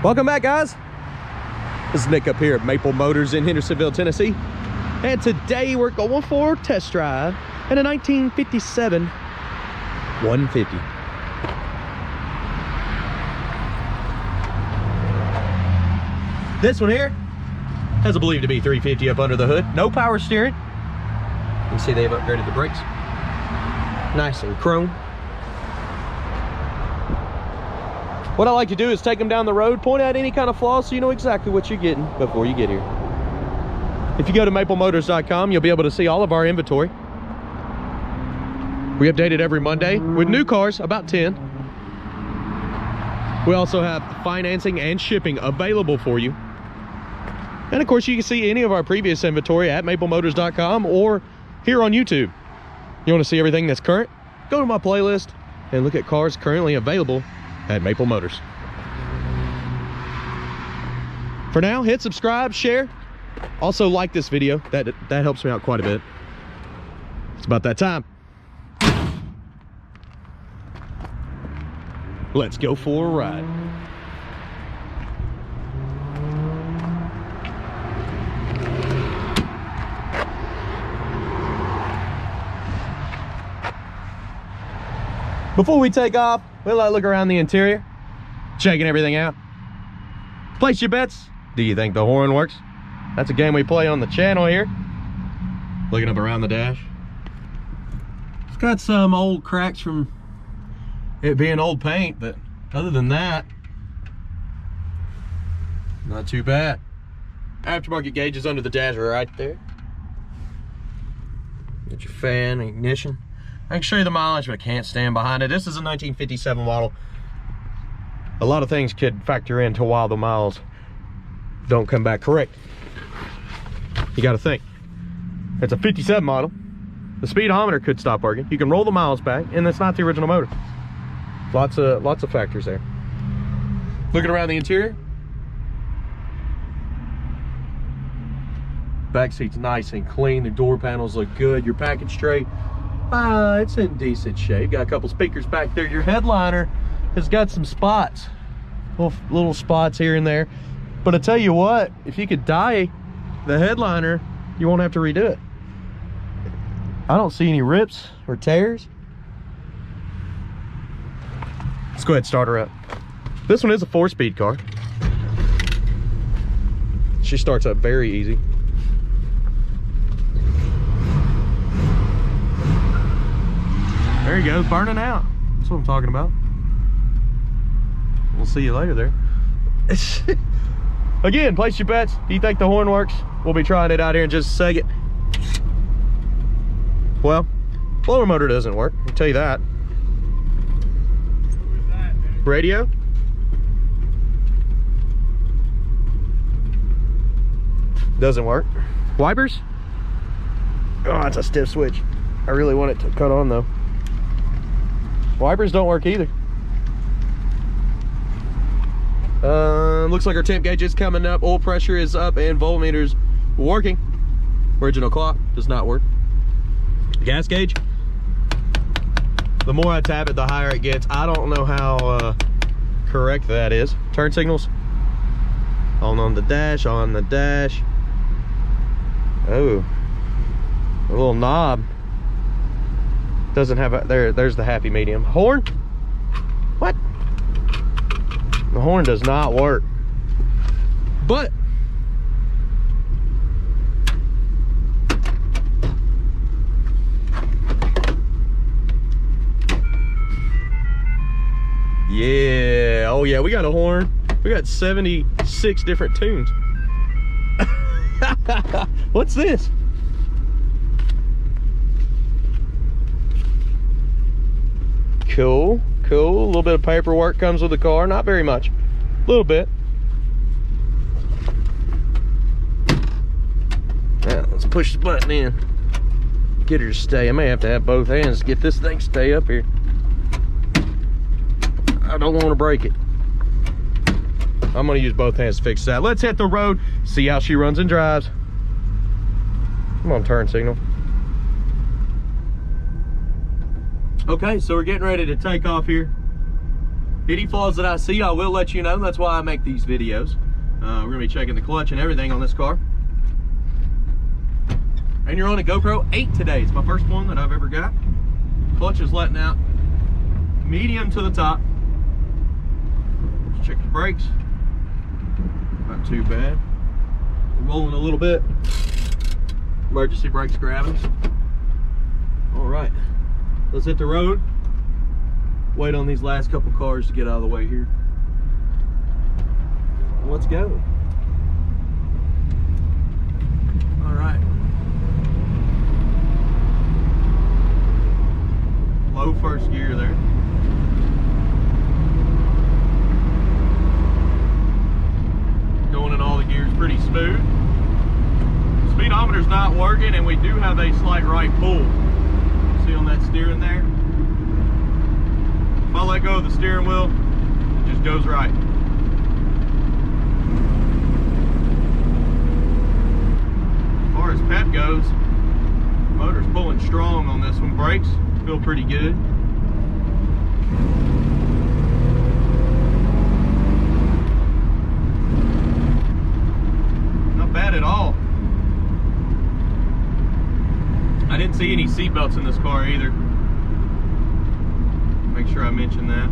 Welcome back, guys. This is Nick up here at Maple Motors in Hendersonville, Tennessee. And today we're going for a test drive in a 1957 150. This one here has a believed to be 350 up under the hood. No power steering. You can see they've upgraded the brakes. Nice and chrome. What I like to do is take them down the road, point out any kind of flaws so you know exactly what you're getting before you get here. If you go to maplemotors.com, you'll be able to see all of our inventory. We update it every Monday with new cars, about 10. We also have financing and shipping available for you. And of course, you can see any of our previous inventory at maplemotors.com or here on YouTube. You want to see everything that's current? Go to my playlist and look at cars currently available at Maple Motors. For now, hit subscribe, share. Also like this video. That helps me out quite a bit. It's about that time. Let's go for a ride. Before we take off, we'll look around the interior, checking everything out. Place your bets. Do you think the horn works? That's a game we play on the channel here. Looking up around the dash. It's got some old cracks from it being old paint, but other than that, not too bad. Aftermarket gauge is under the dash right there. Get your fan, ignition. I can show you the mileage, but I can't stand behind it. This is a 1957 model. A lot of things could factor into why the miles don't come back correct. You got to think. It's a 57 model. The speedometer could stop working. You can roll the miles back, and it's not the original motor. Lots of factors there. Looking around the interior. Back seat's nice and clean. The door panels look good. Your package tray, it's in decent shape. Got a couple speakers back there. Your headliner has got some spots, little spots here and there. But I tell you what, if you could dye the headliner, you won't have to redo it. I don't see any rips or tears. Let's go ahead and start her up. This one is a 4-speed car. She starts up very easy. There you go, burning out. That's what I'm talking about. We'll see you later there. Again, place your bets. Do you think the horn works? We'll be trying it out here in just a second. Well, blower motor doesn't work, I'll tell you that. Radio? Doesn't work. Wipers? Oh, it's a stiff switch. I really want it to cut on though. Wipers don't work either. Looks like our temp gauge is coming up. Oil pressure is up and voltmeters working. Original clock does not work. Gas gauge. The more I tap it, the higher it gets. I don't know how correct that is. Turn signals. On the dash, on the dash. Oh, a little knob. Doesn't have a, there's the happy medium. Horn? What? The horn does not work. But yeah, oh yeah, we got a horn. We got 76 different tunes. What's this? Cool, cool. A little bit of paperwork comes with the car. Not very much. A little bit. Now, let's push the button in. Get her to stay. I may have to have both hands to get this thing to stay up here. I don't want to break it. I'm going to use both hands to fix that. Let's hit the road, see how she runs and drives. Come on, turn signal. Okay, so we're getting ready to take off here. Any flaws that I see, I will let you know. That's why I make these videos. We're gonna be checking the clutch and everything on this car. And you're on a GoPro 8 today. It's my first one that I've ever got. Clutch is letting out medium to the top. Let's check the brakes. Not too bad. We're rolling a little bit. Emergency brakes grabbing us. All right, let's hit the road. Wait on these last couple cars to get out of the way here. Let's go. All right. Low first gear there. Going in all the gears pretty smooth. Speedometer's not working, and we do have a slight right pull. See on that steering there? If I let go of the steering wheel, it just goes right. As far as pep goes, the motor's pulling strong on this one. Brakes feel pretty good. Not bad at all. I didn't see any seat belts in this car either. Make sure I mention that.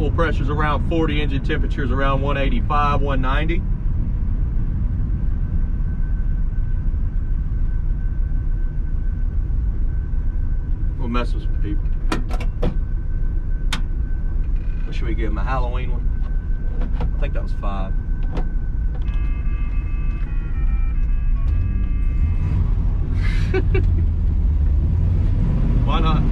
Oil pressure's around 40, engine temperature's around 185, 190. We'll mess with some people. What should we give him, a Halloween one? I think that was 5. Why not?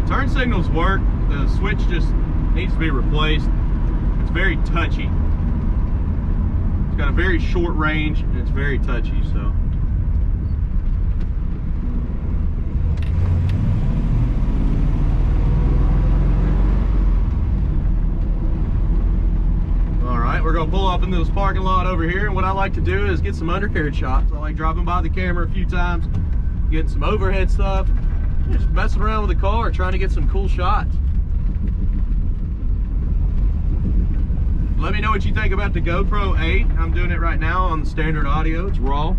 Turn signals work. The switch just needs to be replaced. It's very touchy. It's got a very short range and it's very touchy, so. We're gonna pull off into this parking lot over here, and what I like to do is get some undercarriage shots. I like driving by the camera a few times, getting some overhead stuff, just messing around with the car, trying to get some cool shots. Let me know what you think about the GoPro 8. I'm doing it right now on the standard audio. It's raw.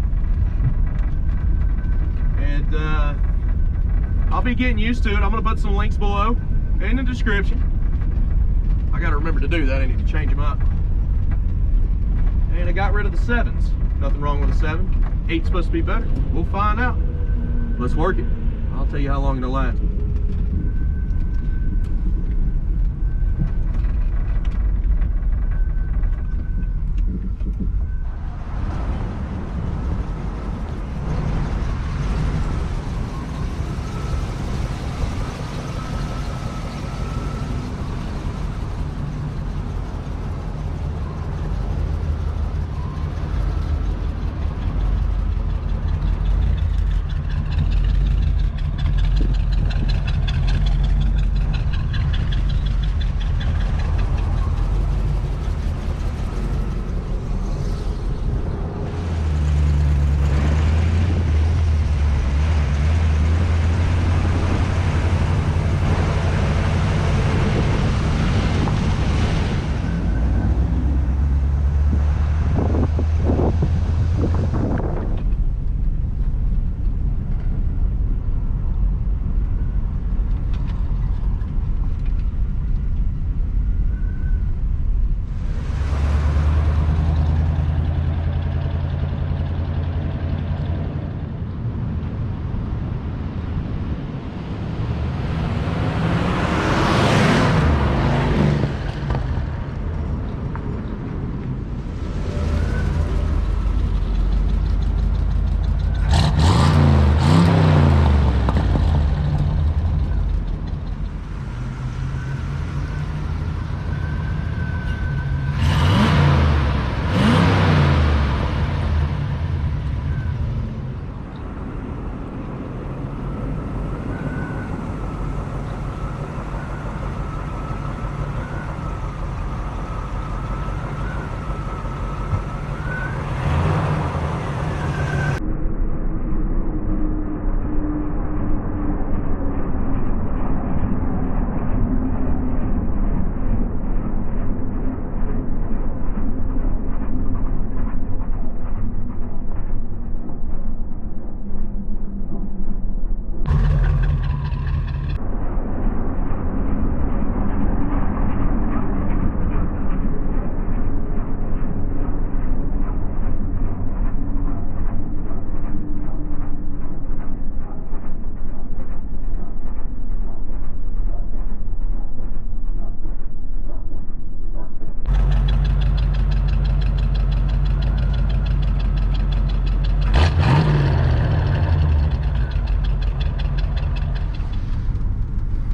And I'll be getting used to it. I'm gonna put some links below in the description. I gotta remember to do that. I need to change them up. And I got rid of the 7s. Nothing wrong with a 7. 8's supposed to be better. We'll find out. Let's work it. I'll tell you how long it'll last.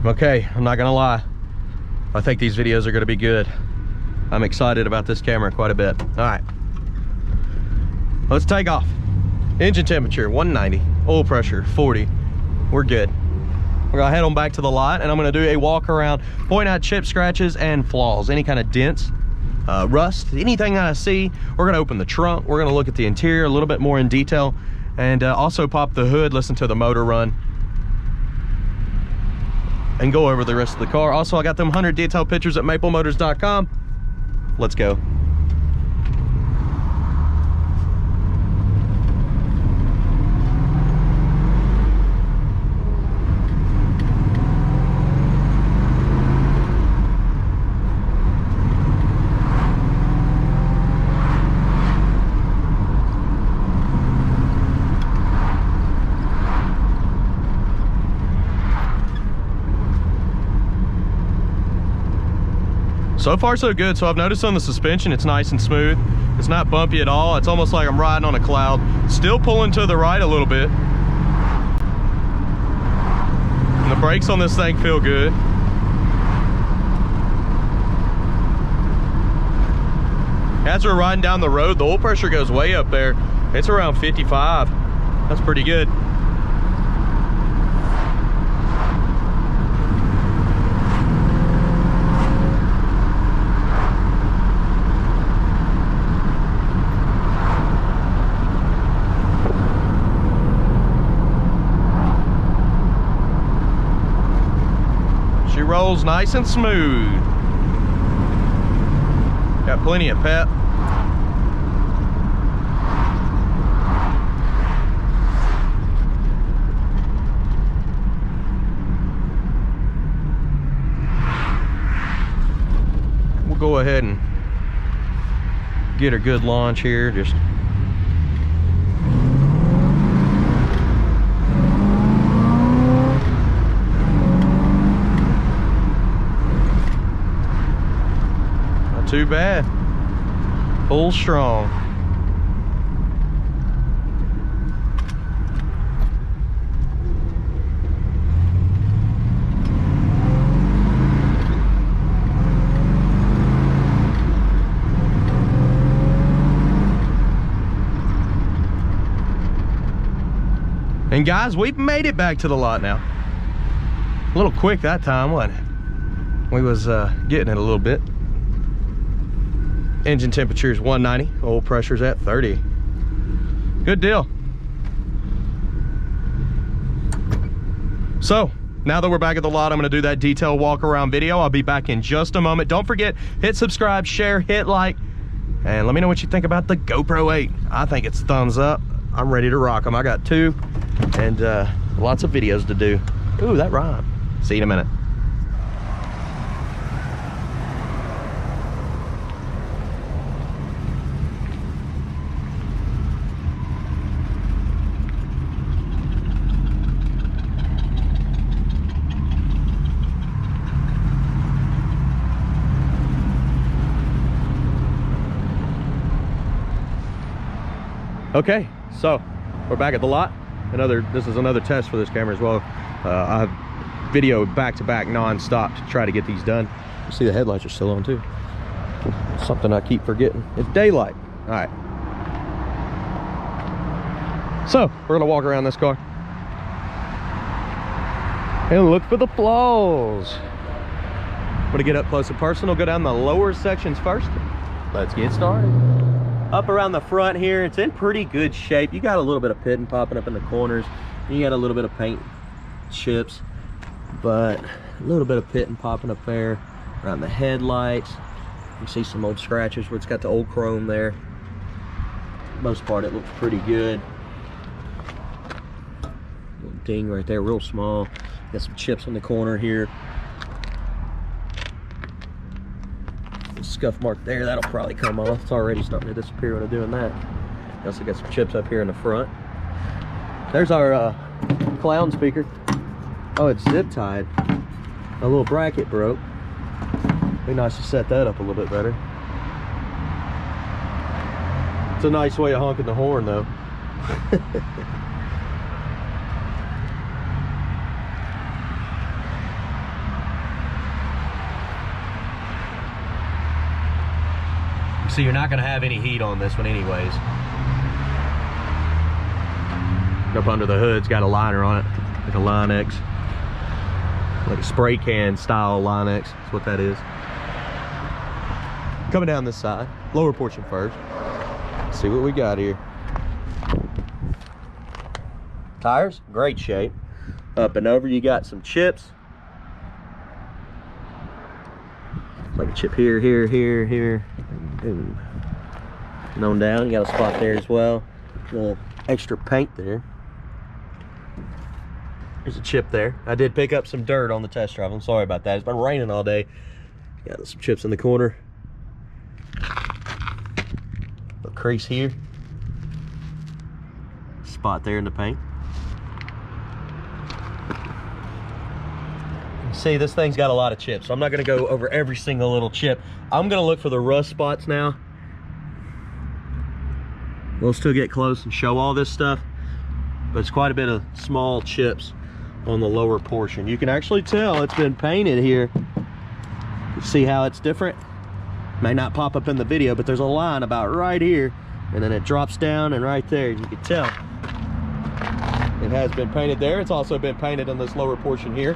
Okay, I'm not gonna lie. I think these videos are gonna be good. I'm excited about this camera quite a bit. All right, let's take off. Engine temperature, 190. Oil pressure, 40. We're good. We're gonna head on back to the lot and I'm gonna do a walk around, point out chip scratches and flaws, any kind of dents, rust, anything that I see. We're gonna open the trunk. We're gonna look at the interior a little bit more in detail and also pop the hood, listen to the motor run, and go over the rest of the car. Also, I got them 100 detailed pictures at maplemotors.com. Let's go. So far so good. So I've noticed on the suspension it's nice and smooth. It's not bumpy at all. It's almost like I'm riding on a cloud. Still pulling to the right a little bit. And the brakes on this thing feel good. As we're riding down the road, the oil pressure goes way up there. It's around 55. That's pretty good. Rolls nice and smooth. Got plenty of pep. We'll go ahead and get a good launch here. Just too bad. Pull strong. And guys, we've made it back to the lot now. A little quick that time, wasn't it? We was getting it a little bit. Engine temperature is 190, oil pressure's at 30. Good deal. So now that we're back at the lot, I'm gonna do that detailed walk around video. I'll be back in just a moment. Don't forget, hit subscribe, share, hit like, and let me know what you think about the GoPro 8. I think it's thumbs up. I'm ready to rock them. I got 2 and lots of videos to do. Ooh, that rhymed. See you in a minute. Okay, so we're back at the lot. This is another test for this camera as well. I have video back-to-back non-stop to try to get these done. You see the headlights are still on too. Something I keep forgetting. It's daylight. All right. So we're gonna walk around this car and look for the flaws. I'm gonna get up close and personal, go down the lower sections first. Let's get started. Up around the front here, it's in pretty good shape. You got a little bit of pitting popping up in the corners. You got a little bit of paint chips, but a little bit of pitting popping up there around the headlights. You see some old scratches where it's got the old chrome there. Most part it looks pretty good. Little ding right there, real small. Got some chips in the corner here. Scuff mark there, that'll probably come off. It's already starting to disappear when I'm doing that. Also got some chips up here in the front. There's our clown speaker. Oh, it's zip tied. A little bracket broke. Be nice to set that up a little bit better. It's a nice way of honking the horn though. So you're not gonna have any heat on this one anyways. Up under the hood's got a liner on it, like a Line-X. Like a spray can style Line-X, that's what that is. Coming down this side, lower portion first. Let's see what we got here. Tires, great shape. Up and over, you got some chips. Like a chip here, here, here, here. Boom. And on down, you got a spot there as well. A little extra paint there. There's a chip there. I did pick up some dirt on the test drive. I'm sorry about that. It's been raining all day. Got some chips in the corner. A crease here. Spot there in the paint. See, this thing's got a lot of chips, so I'm not going to go over every single little chip. I'm going to look for the rust spots now. We'll still get close and show all this stuff, but it's quite a bit of small chips on the lower portion. You can actually tell it's been painted here. You see how it's different? May not pop up in the video, but there's a line about right here, and then it drops down, and right there you can tell it has been painted there. It's also been painted on this lower portion here.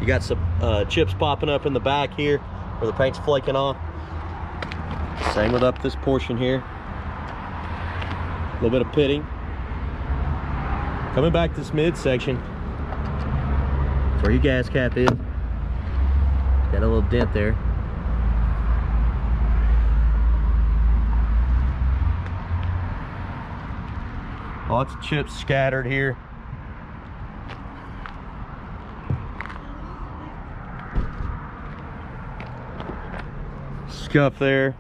You got some chips popping up in the back here where the paint's flaking off. Same with up this portion here. A little bit of pitting. Coming back to this midsection. That's where your gas cap is. Got a little dent there. Lots of chips scattered here. Scuff there.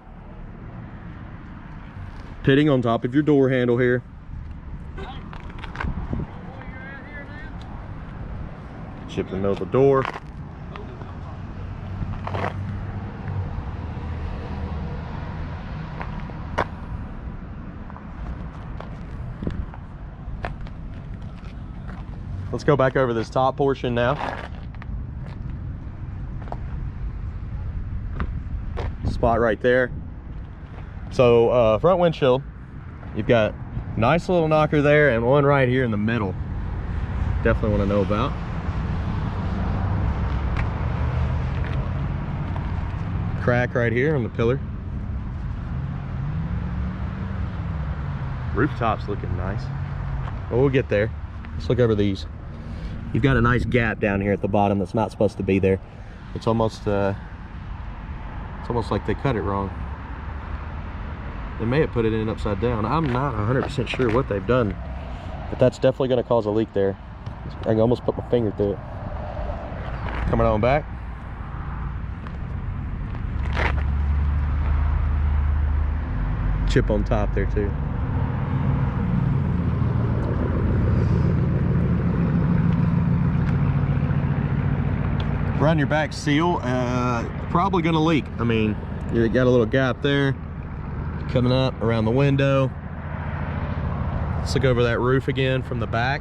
Pitting on top of your door handle here. Chip in the middle of the door. Let's go back over this top portion now. Spot right there. So front windshield, you've got a nice little knocker there and one right here in the middle. Definitely want to know about. Crack right here on the pillar. Rooftop's looking nice. Well, we'll get there. Let's look over these. You've got a nice gap down here at the bottom that's not supposed to be there. It's almost like they cut it wrong. They may have put it in upside down. I'm not 100% sure what they've done, but that's definitely going to cause a leak there. I can almost put my finger through it. Coming on back. Chip on top there too. Around your back seal, probably gonna leak. I mean, you got a little gap there coming up around the window. Let's look over that roof again from the back.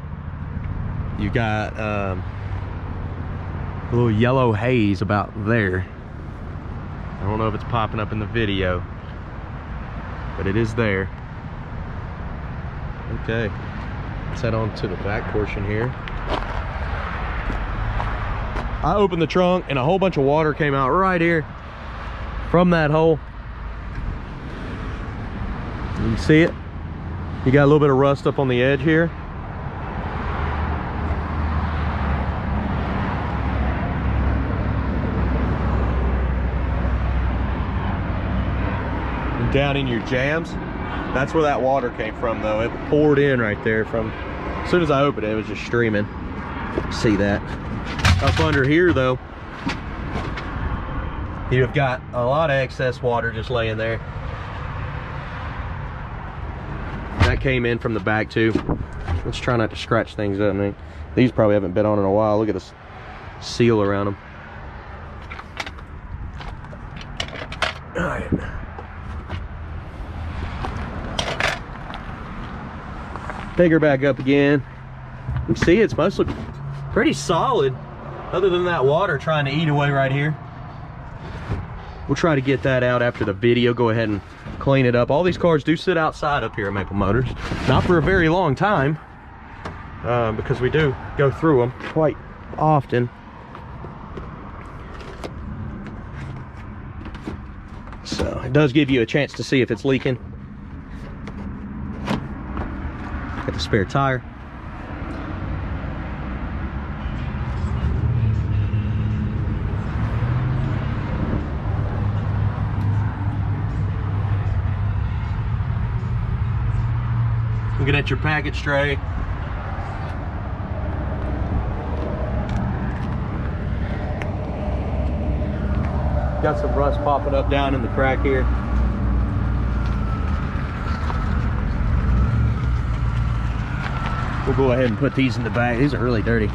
You got a little yellow haze about there. I don't know if it's popping up in the video, but it is there. Okay, let's head on to the back portion here. I opened the trunk and a whole bunch of water came out right here from that hole. You can see it. You got a little bit of rust up on the edge here. And down in your jams, that's where that water came from though. It poured in right there from, as soon as I opened it, it was just streaming. See that? Up under here though, you've got a lot of excess water just laying there. That came in from the back too. Let's try not to scratch things up. I mean, these probably haven't been on in a while. Look at this seal around them. All right. Pick her back up again. You can see it's mostly pretty solid, other than that water trying to eat away right here. We'll try to get that out after the video. Go ahead and clean it up. All these cars do sit outside up here at Maple Motors. Not for a very long time, because we do go through them quite often. So it does give you a chance to see if it's leaking. Got the spare tire. Looking at your package tray. Got some rust popping up down in the crack here. We'll go ahead and put these in the bag. These are really dirty.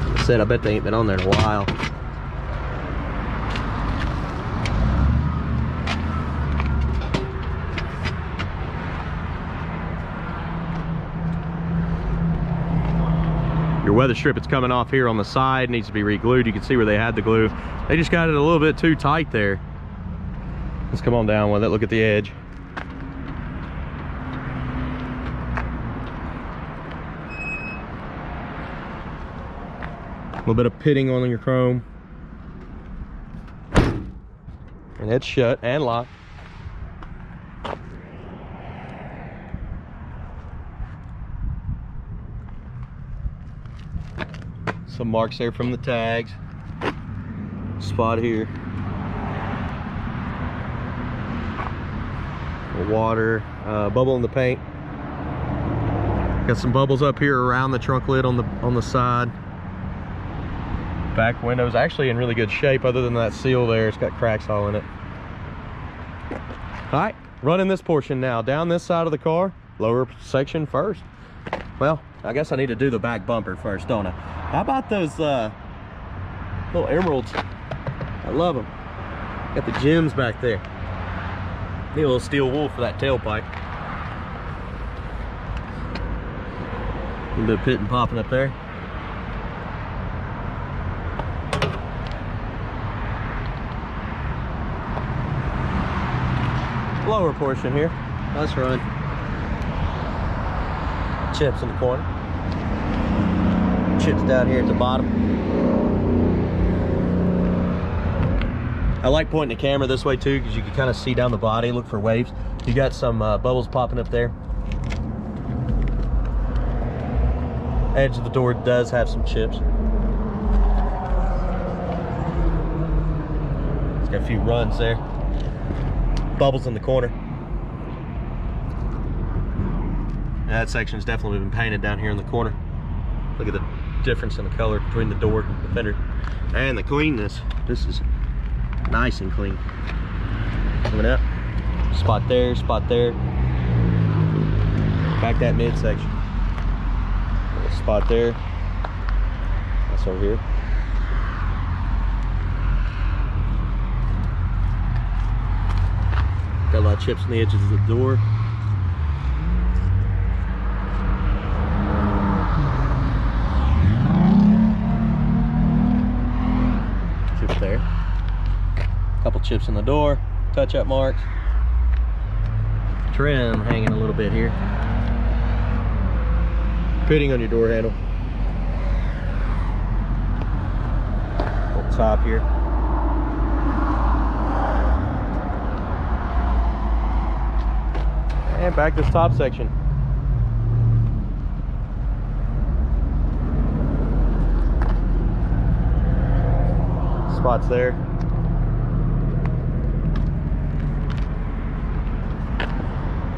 Like I said, I bet they ain't been on there in a while. Your weather strip, it's coming off here on the side, needs to be re-glued. You can see where they had the glue. They just got it a little bit too tight there. Let's come on down with it. Look at the edge. A little bit of pitting on your chrome. And it's shut and locked. Some marks there from the tags. Spot here. Water, bubble in the paint. Got some bubbles up here around the trunk lid on the side. Back window's actually in really good shape, other than that seal there. It's got cracks all in it. All right, running this portion now. Down this side of the car, lower section first. Well, I guess I need to do the back bumper first, don't I? How about those little emeralds? I love them. Got the gems back there. Need a little steel wool for that tailpipe. A little bit of pitting popping up there. Lower portion here. Nice run. Chips in the corner. Chips down here at the bottom. I like pointing the camera this way too, because you can kind of see down the body, look for waves. You got some bubbles popping up there. Edge of the door does have some chips. It's got a few runs there. Bubbles in the corner. That section's definitely been painted down here in the corner. Look at the difference in the color between the door and the fender. And the cleanness. This is nice and clean. Coming up. Spot there, spot there. Back that midsection. Spot there. That's over here. Got a lot of chips on the edges of the door. Chips there. Couple chips in the door. Touch-up marks. Trim hanging a little bit here. Pitting on your door handle. On top here. And back this top section. Spots there.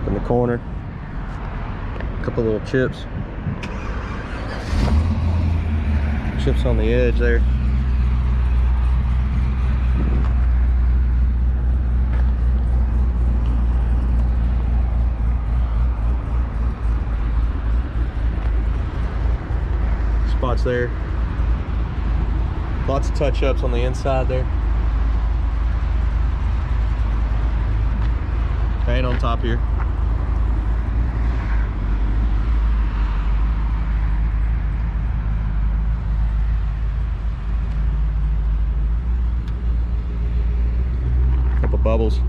In the corner. A couple little chips. Chips on the edge there. Spots there. Lots of touch-ups on the inside there. Paint on top here. Couple bubbles.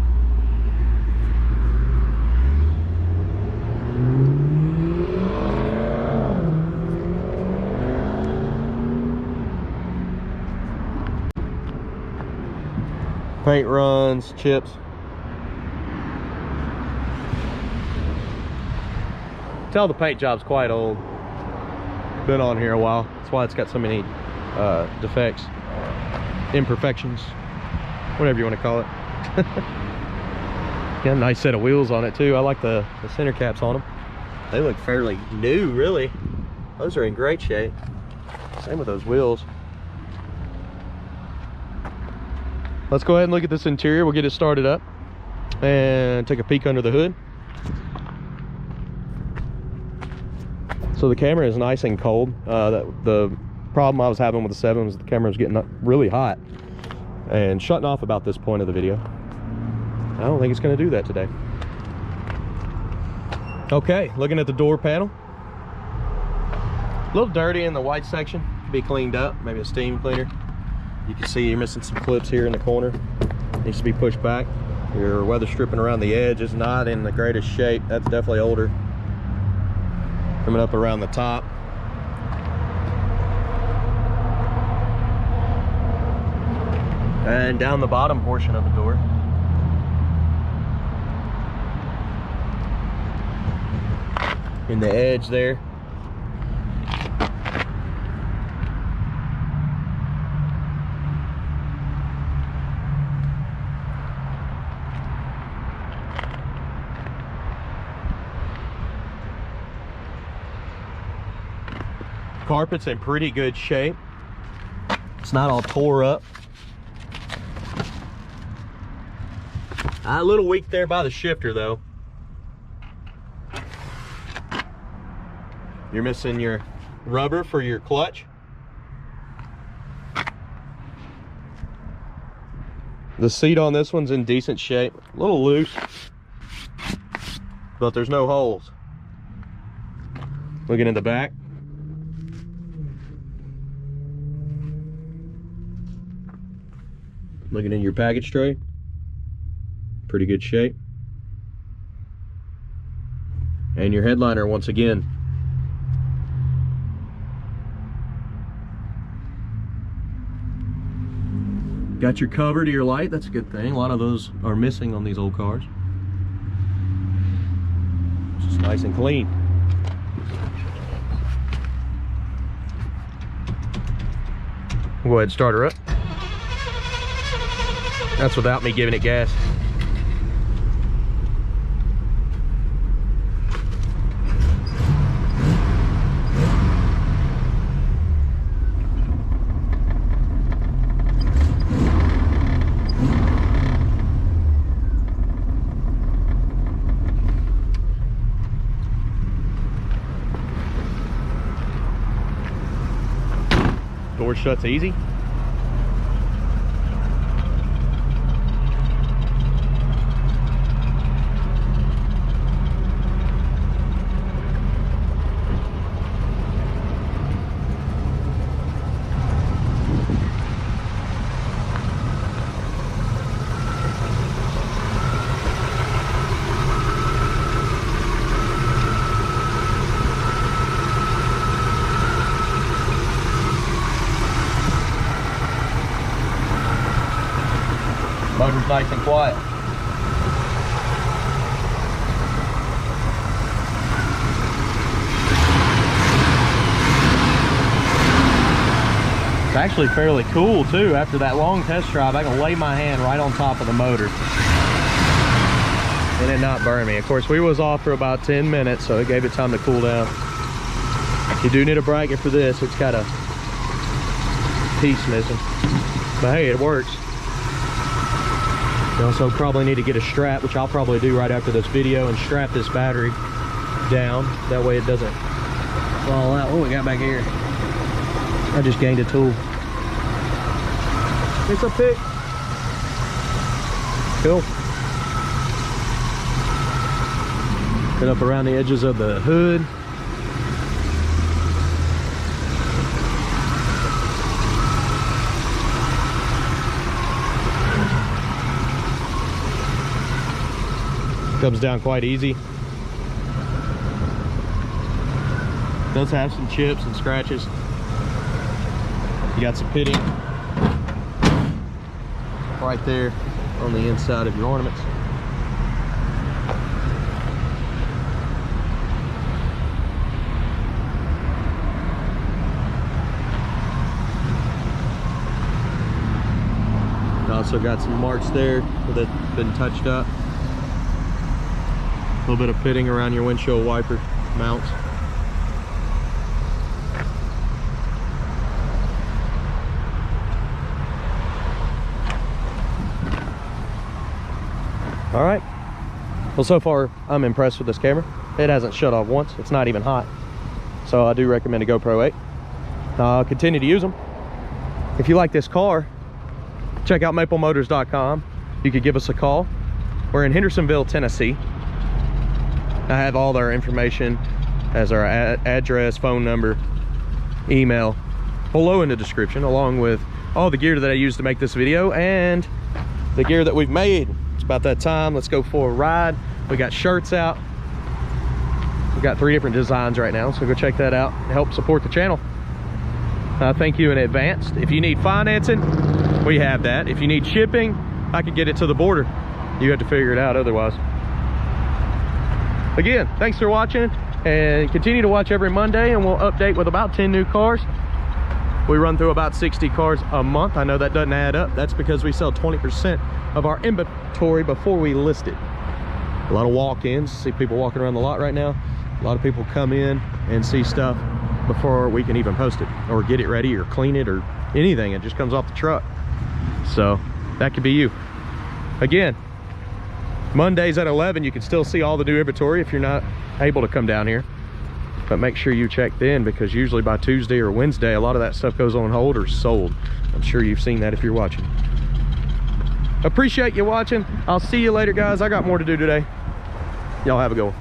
Paint runs, chips. Tell the paint job's quite old. Been on here a while. That's why it's got so many defects, imperfections, whatever you want to call it. Got a nice set of wheels on it too. I like the center caps on them. They look fairly new, really. Those are in great shape. Same with those wheels. Let's go ahead and look at this interior. We'll get it started up and take a peek under the hood. So the camera is nice and cold. The problem I was having with the 7 was the camera was getting really hot and shutting off about this point of the video. I don't think it's going to do that today. Okay, looking at the door panel. A little dirty in the white section. Could be cleaned up, maybe a steam cleaner. You can see you're missing some clips here in the corner. Needs to be pushed back. Your weather stripping around the edge is not in the greatest shape. That's definitely older. Coming up around the top. And down the bottom portion of the door. In the edge there. Carpet's in pretty good shape. It's not all tore up. A little weak there by the shifter though. You're missing your rubber for your clutch. The seat on this one's in decent shape. A little loose, but there's no holes. Looking in the back. Looking in your package tray, pretty good shape. And your headliner once again. Got your cover to your light, that's a good thing. A lot of those are missing on these old cars. It's just nice and clean. We'll go ahead and start her up. That's without me giving it gas. Door shuts easy. Motor's nice and quiet. It's actually fairly cool too. After that long test drive, I can lay my hand right on top of the motor and it not burn me. Of course, we was off for about 10 minutes, so it gave it time to cool down. You do need a bracket for this. It's got a piece missing, but hey, it works. You also probably need to get a strap, which I'll probably do right after this video, and strap this battery down. That way it doesn't fall out. What we got back here? I just gained a tool. It's a pick. Cool. Get up around the edges of the hood. Comes down quite easy. Does have some chips and scratches. You got some pitting right there on the inside of your ornaments. Also got some marks there that have been touched up. A little bit of pitting around your windshield wiper mounts. All right. Well, so far I'm impressed with this camera. It hasn't shut off once. It's not even hot. So I do recommend a GoPro 8. I'll continue to use them. If you like this car, check out maplemotors.com. You could give us a call. We're in Hendersonville, Tennessee. I have all our information as our address, phone number, email below in the description, along with all the gear that I used to make this video and the gear that we've made. It's about that time. Let's go for a ride. We got shirts out. We've got 3 different designs right now, so go check that out and help support the channel. Thank you in advance. If you need financing, we have that. If you need shipping, I could get it to the border. You have to figure it out otherwise. Again, thanks for watching, and continue to watch every Monday, and we'll update with about 10 new cars. We run through about 60 cars a month. I know that doesn't add up. That's because we sell 20% of our inventory before we list it. A lot of walk-ins. See people walking around the lot right now. A lot of people come in and see stuff before we can even post it or get it ready or clean it or anything. It just comes off the truck. So that could be you. Again, Mondays at 11, you can still see all the new inventory if you're not able to come down here. But make sure you check then, because usually by Tuesday or Wednesday, a lot of that stuff goes on hold or sold. I'm sure you've seen that if you're watching. Appreciate you watching. I'll see you later, guys. I got more to do today. Y'all have a good one.